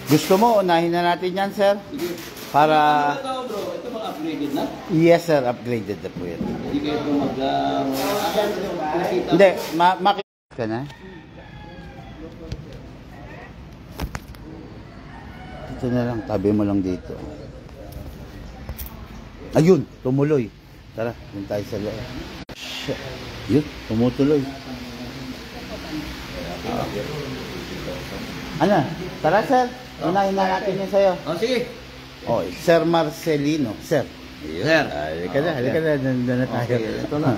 Gusto mo, unahin na natin yan, sir? Sige. Para... Ito bro, ito bang upgraded na? Yes, sir. Upgraded na po yan. Hindi kayo ito nakita. Hindi, makikita ka na. Ito na lang, tabi mo lang dito. Ayun, tumuloy. Tara, dun tayo sa loob. Yun, tumutuloy. Ano? Tara, sir. Unahin na natin yun sa'yo. Oh, sige. Oh, Sir Marcelino. Sir. Sir. Halika na, halika na. Nandun na tayo. Okay, ito na.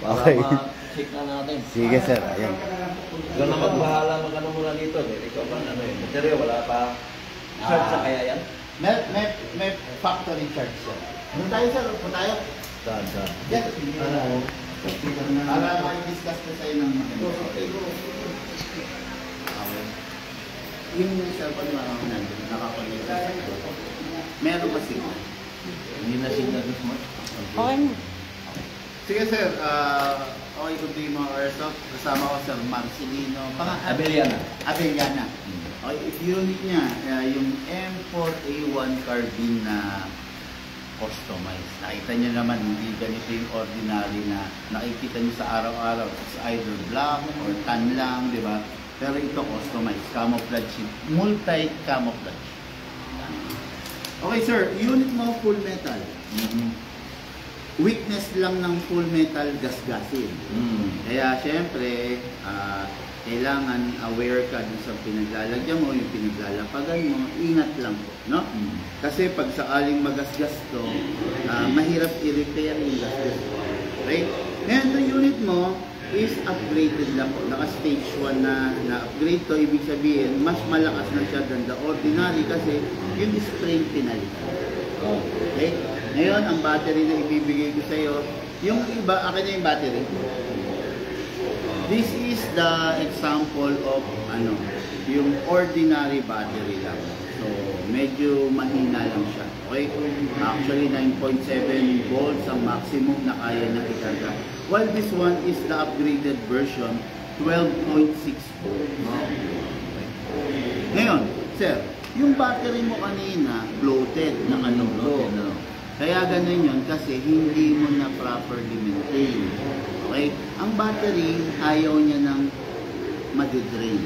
Para Okay. ma-check na natin. Sige, sir. Ayan. Ikaw na magbahala magano muna dito. Ikaw ba ano yun? Material, wala pa. Charge sa kaya yan? May factory charge, sir. Doon tayo, sir. Upo tayo. Saan? Yes. Para ma-discuss na sa'yo ng okay. Yung cellphone mo nandun, nakakonect sa cellphone. Meron ba signal? Hindi na signal mo. Okay. Sige, sir. Okay, kung di mga airsoft, kasama ko Sir Marcelino. Abeliana. Abeliana. Okay, if unit niya, yung M4A1 carbine na customized. Nakita niyo naman, hindi ganito yung ordinary na nakikita niyo sa araw-araw. It's either black or tan lang, di ba? Pero ito customized, camouflage, multi-camouflage. Okay sir, unit mo full metal. Weakness lang ng full metal, gasgasin. Kaya syempre, kailangan aware ka dun sa pinaglalagyan mo, yung pinaglalapagan mo, ingat lang po, no? Kasi pag sakaling magasgas to, mahirap i-repair yung gasgas po. Right? Ngayon, yung unit mo is upgraded lang po. Naka-stage 1 na upgrade to, ibig sabihin, mas malakas na siya than the ordinary kasi yung spring pinalitan. Okay? Ngayon, ang battery na ibibigay ko sa iyo, yung iba, akin na yung battery. This is the example of yung ordinary battery lang. So, medyo mahina lang siya. Okay? Actually, 9.7 volts ang maximum na kaya na ikarga. While this one is the upgraded version, 12.6 volts. Okay. Ngayon, sir, yung battery mo kanina, bloated, nakanulo. Kaya ganun yun kasi hindi mo na properly maintain. Okay? Ang battery, ayaw niya ng madidrain.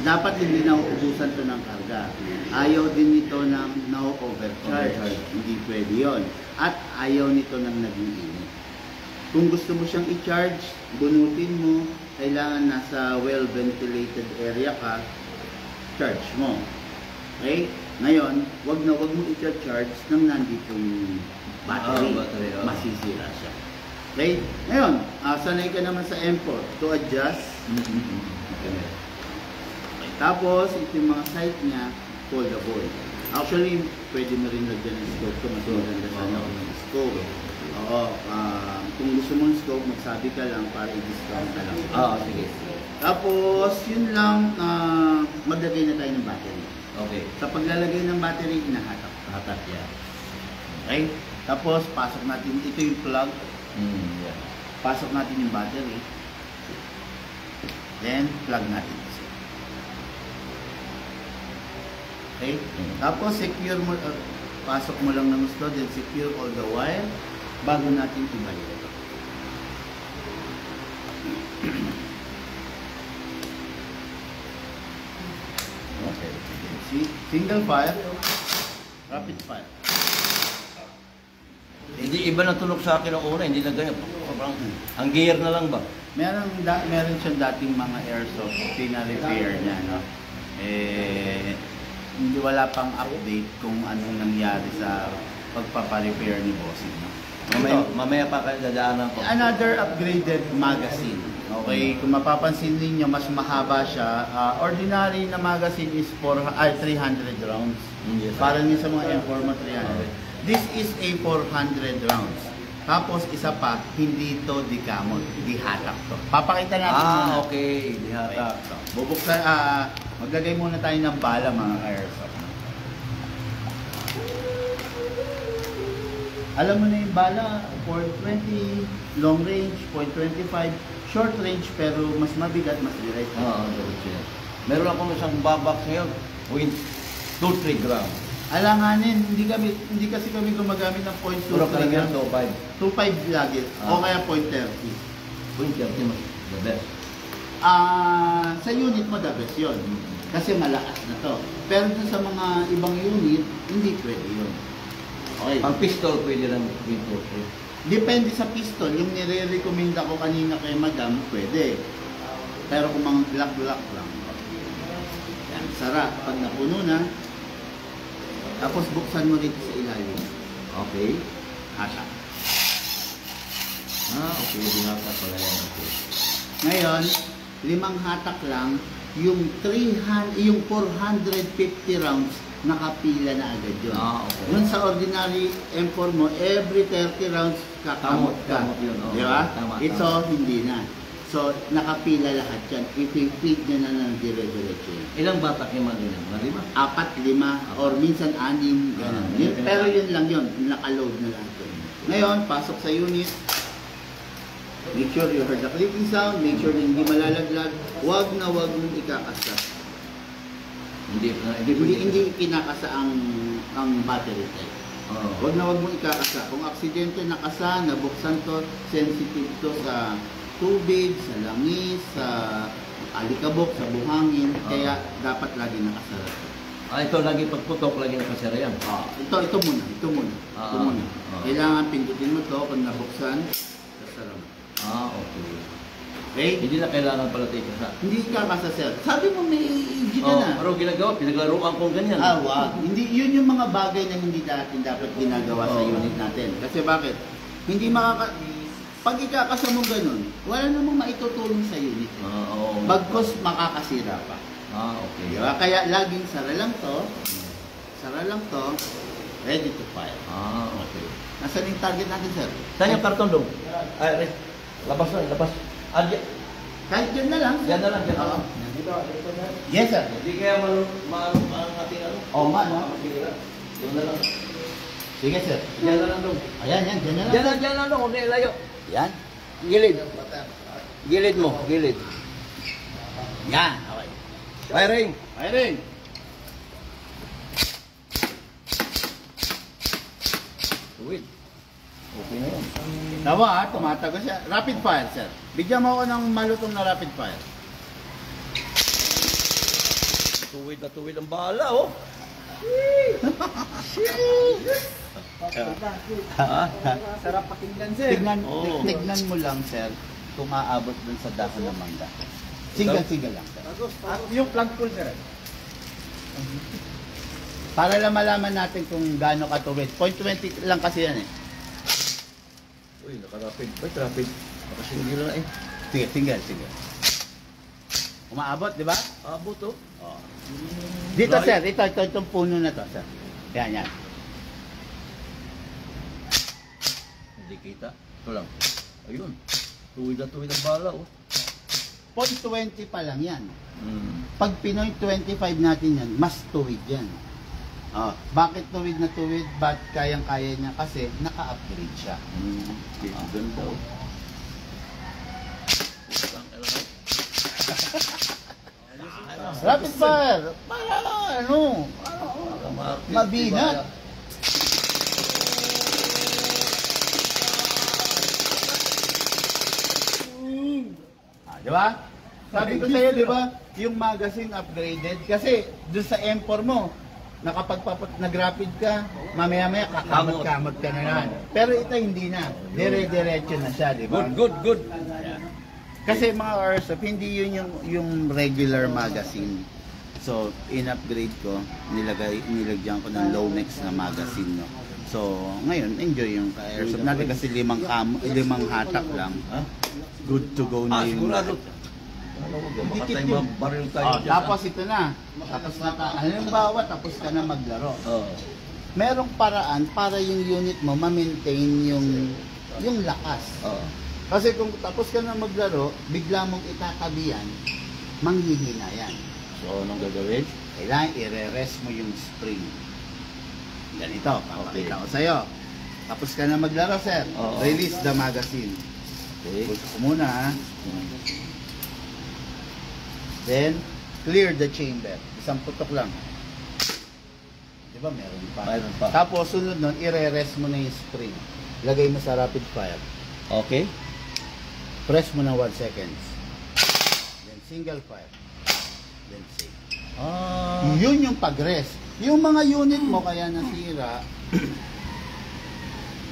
Dapat hindi na uubusan to ng karga. Ayaw din nito ng na-overcharge. Hindi pwede yun. At ayaw nito ng nag-iinit. Kung gusto mo siyang i-charge, bunutin mo, kailangan nasa well-ventilated area ka, charge mo. Okay? Ngayon, wag mo i-charge nang nandito yung battery. Masisira siya. Okay? Ngayon, sanay ka naman sa M4 to adjust. Okay. Tapos, ito yung mga site niya, foldable. Actually, pwede mo rin lagyan ng scope ko. Mas maganda sana ako ng scope. Oo. Kung gusto mo ng scope, magsabi ka lang para i-discount ka lang. Oo, sige. Tapos, yun lang, maglagay na tayo ng battery. Okay. Sa paglalagay ng battery, hinahatak yan. Okay? Tapos, pasok natin, ito yung plug. Yeah. Pasok natin yung battery. Then, plug natin. Okay? Tapos, secure mo, pasok mo lang ng gusto, then secure all the wire bago natin ibalik. Okay. See? Single fire, rapid fire. Hindi iba na tunog sa akin ang una, hindi na ganyan. Ang gear na lang ba? Meron siyang dating mga airsoft, pina-repair niya, no? Hindi wala pang update kung anong nangyari sa pagpapa-repair ni Bossing, no? Mamaya pa kayo dadaanan ko. Another upgraded magazine. Okay, kung mapapansin niyo mas mahaba siya. Ordinary na magazine is 300 rounds. Yes, para niyo sa mga M4 mo 300. This is a 400 rounds. Tapos isa pa, hindi to dikamot, dihatak to. Papakita natin muna. Okay, dihatak. So, bubuksan, maglagay muna tayo ng bala mga airsoft. Alam mo na yung bala, .20, long range, .25, short range pero mas mabigat, mas direct. Meron ako isang babak ngayon, 2-3 gram. Alanganin, hindi kasi kami gumagamit ng Pero 0.2 karamihan gram. 2.5. 2.5 lagi. O kaya 0.30. 0.30 mas the best. Sa unit mo the best yun. Kasi malakas na to. Pero dun sa mga ibang unit, hindi pwede yun. Okay. Ang pistol pwede lang 0.2. Depende sa pistol. Yung nire-recommenda ko kanina kay madam, pwede. Pero kung mga black lang, yan, sarap. Pag napuno na, tapos buksan mo rito sa ilalim. Okay. Hasa. Okay. Binata pala yan. Okay. Ngayon, 5 hatak lang, yung 450 rounds, nakapila na agad yun. Okay. Yun sa ordinary M4 mo, every 30 rounds kakamot ka. Kamot yun. Di ba? Tama. Ito, hindi na. So, nakapila lahat yan. I-feed nyo na ng dire-diretso yun. Ilang batak yung mga ganyan? Mga 4, 5, or minsan 6, gano'n. Pero yun lang yun, nakaload na lahat yun. Ngayon, pasok sa unit, make sure you heard the clicking sound, make sure na hindi malalaglag, wag mong ikakasa. Hindi kinakasa ang battery type. Wag mong ikakasa. Kung aksidente nakasa, nabuksan to, sensitive to sa tubig, sa langis, sa alikabok, sa buhangin, kaya dapat lagi nakasara to. Ito lagi pagputok, lagi nakasara yan. Ito muna. Kailangan pindutin mo to kung nabuksan, kasara mo. Okay. Okay? Hindi na kailangan pala tayo sa... Hindi kakasa, sir. Sabi mo may EG ka na. Pero ginagawa, pinaglaruan ko ganyan. Wag. Hindi, yun yung mga bagay na hindi natin dapat ginagawa sa unit natin. Kasi bakit? Hindi pag ikakasa mo ganun, wala namang maitutulong sa unit. Bagkos makakasira pa. Okay. Diba? Kaya laging sara lang to, ready to fire. Okay. Nasaan yung target natin, sir? Saan yung karton doon? Labas na, labas. Kahit dyan na lang. Yan na lang, yan na lang. Yes, sir. Hindi kaya marunong ang ating ano? Yan na lang. Sige, sir. Yan na lang doon. Ayan, dyan na lang. Yan na lang, huwag na ilayo. Yan. Gilid. Gilid mo, gilid. Yan. Okay. Firing. Tuwid. Okay na yan. Tawa, tumatago siya. Rapid fire, sir. Bigyan mo ako ng malutong na rapid fire. Tuwid ang bala, oh. Sarap pakinggan, sir. Tignan mo lang, sir, kung aabot dun sa dahon ng mangga. Single lang, sir. Yung plug pull, sir. Para lang malaman natin kung gaano katuwid. 0.20 lang kasi yan eh. Uy, nakarapid. Rapid. Nakasingil na eh. Sige, single. Umaabot, di ba? Abot, oh. Dito, sir. Itong puno na to, sir. Yan. Hindi kita. Ito lang. Ayun. Tuwid ang bala, oh. 0.20 pa lang yan. Pag Pinoy 25 natin yan, mas tuwid yan. Bakit tuwid na tuwid? Ba't kayang-kaya niya? Kasi naka-upgrade siya. Ganda, oh. Rapid fire! Para mabinat. Di ba? Sabi ko sa'yo, di ba? Yung magazine upgraded. Kasi doon sa M4 mo, nag-rapid ka, mamaya-maya kakamot-kamot ka na yan. Pero ito hindi na. Dire-diretso na siya, di ba? Good. Kasi mga airsoft, hindi yun yung regular magazine. So, in-upgrade ko, nilagyan ko ng Lonex na magazine, no? So, ngayon, enjoy yung airsoft natin kasi 5 hatak lang. Good to go na yung... Sigurado. Baka tayo mabaril tayo dyan. Tapos ito na. Halimbawa, tapos ka na maglaro. Merong paraan para yung unit mo ma-maintain yung lakas. Kasi kung tapos ka na maglaro, bigla mong itatabi yan, manghihina yan. So, anong gagawin? Kailangan i-re-rest mo yung spring. Ganito, papakita ko sa'yo. Tapos ka na maglaro, sir. Release the magazine. Okay. Gusto ko muna, ha. Then, clear the chamber. Isang putok lang. Di ba meron pa? Mayroon pa. Tapos sunod nun, ire-rest mo na yung spring. Lagay mo sa rapid fire. Okay. Press mo na 1 seconds. Then single fire. Then save. Yun yung pag-rest. Yung mga unit mo kaya nasira,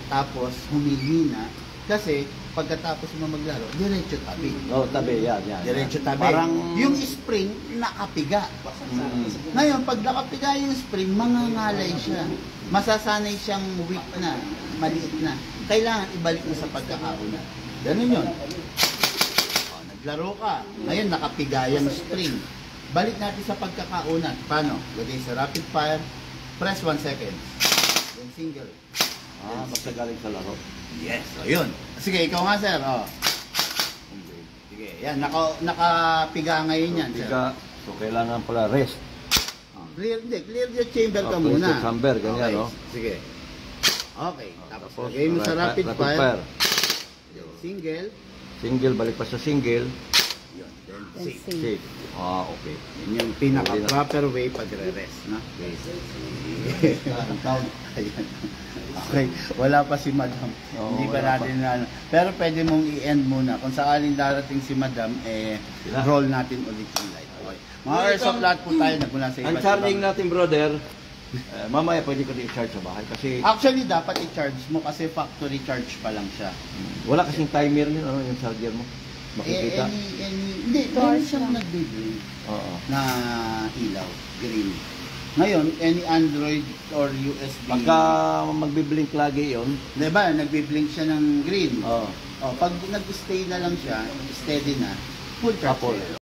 tapos humihina, kasi pagkatapos mo maglaro, diretso tabi. Oh, tabi, yan. Diretso tabi. Parang Yung spring, nakapiga. Ngayon, pag nakapiga yung spring, mangangalay siya. Masasanay siyang weak na, maliit na. Kailangan ibalik mo sa pagkakauna. Ganun yun. O, naglaro ka. Ngayon, nakapiga yung spring. Balik natin sa pagkakauna. Paano? Lagay sa rapid fire, press 1 second. Then single. basta galing sa laro. Yes, so yun. Sige, ikaw nga sir. Oh. Sige, yan. Nakapiga ngayon yan, sir. Piga, so kailangan pala rest. Clear the chamber ka Clear muna. the chamber, ganyan, okay. no? Sige. Okay, tapos Tapos, lagay mo sa rapid fire. Single. Single, balik pa sa single. Yun, then Then save. save. Save. Okay. Yun yung pinaka-proper way pagre-rest, no? Okay. Ayan. Okay, wala pa si Madam. Oo, Hindi pa wala natin na ano. Pero pwede mong i-end muna. Kung sakaling darating si Madam, Sila. roll natin ulit yung light. Okay. Mga airsoft lahat po tayo nagmula sa Ang iba't charging ibang- natin, brother, mamaya pwede ko i-charge sa bahay kasi Actually, dapat i-charge mo kasi factory charge pa lang siya. wala kasing timer yun, ano, yung charger mo. Makikita. Hindi, meron siyang nagbibigay Oo. na ilaw, green. Ngayon, any Android or USB. Pagka magbiblink lagi yun, Diba, nagbi-blink siya ng green. oo. Oh, pag nag-stay na lang siya, steady na, full charge. Apple.